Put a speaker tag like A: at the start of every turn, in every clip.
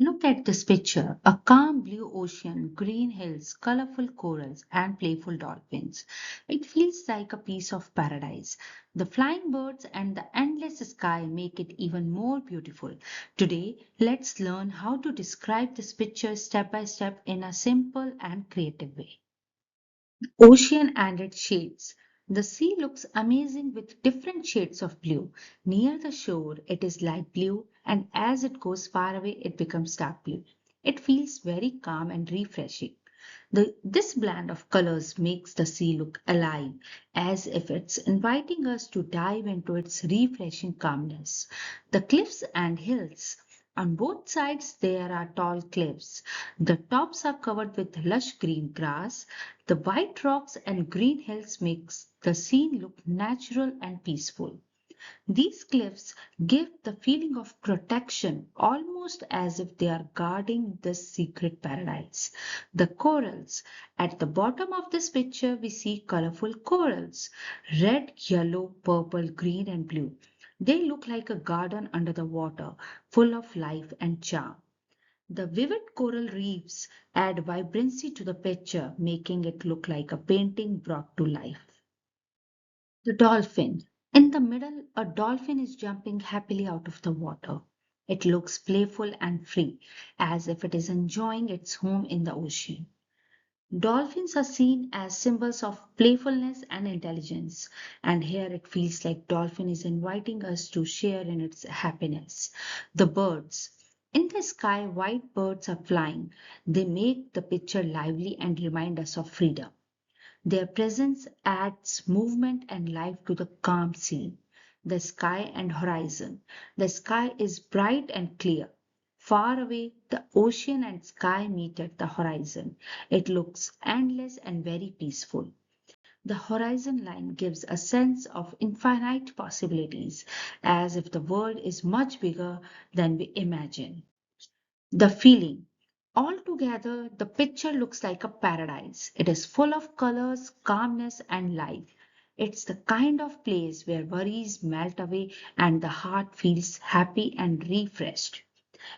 A: Look at this picture, a calm blue ocean, green hills, colorful corals, and playful dolphins. It feels like a piece of paradise. The flying birds and the endless sky make it even more beautiful. Today, let's learn how to describe this picture step by step in a simple and creative way. Ocean and its shades. The sea looks amazing with different shades of blue. Near the shore, it is light blue, and as it goes far away, it becomes dark blue. It feels very calm and refreshing. This blend of colors makes the sea look alive, as if it's inviting us to dive into its refreshing calmness. The cliffs and hills. On both sides, there are tall cliffs. The tops are covered with lush green grass. The white rocks and green hills makes the scene look natural and peaceful. These cliffs give the feeling of protection, almost as if they are guarding this secret paradise. The corals. At the bottom of this picture, we see colorful corals. Red, yellow, purple, green and blue. They look like a garden under the water, full of life and charm. The vivid coral reefs add vibrancy to the picture, making it look like a painting brought to life. The dolphin. In the middle, a dolphin is jumping happily out of the water. It looks playful and free, as if it is enjoying its home in the ocean. Dolphins are seen as symbols of playfulness and intelligence, and here it feels like dolphin is inviting us to share in its happiness. The birds. In the sky, white birds are flying. They make the picture lively and remind us of freedom. Their presence adds movement and life to the calm scene. The sky and horizon. The sky is bright and clear. Far away, the ocean and sky meet at the horizon. It looks endless and very peaceful. The horizon line gives a sense of infinite possibilities, as if the world is much bigger than we imagine. The feeling. Altogether, the picture looks like a paradise. It is full of colors, calmness, and life. It's the kind of place where worries melt away and the heart feels happy and refreshed.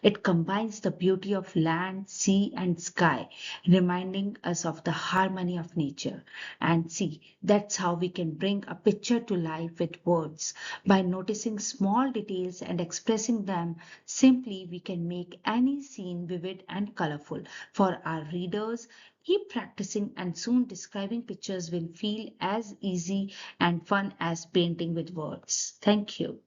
A: It combines the beauty of land, sea, and sky, reminding us of the harmony of nature. And see, that's how we can bring a picture to life with words. By noticing small details and expressing them simply, we can make any scene vivid and colorful. For our readers, keep practicing, and soon describing pictures will feel as easy and fun as painting with words. Thank you.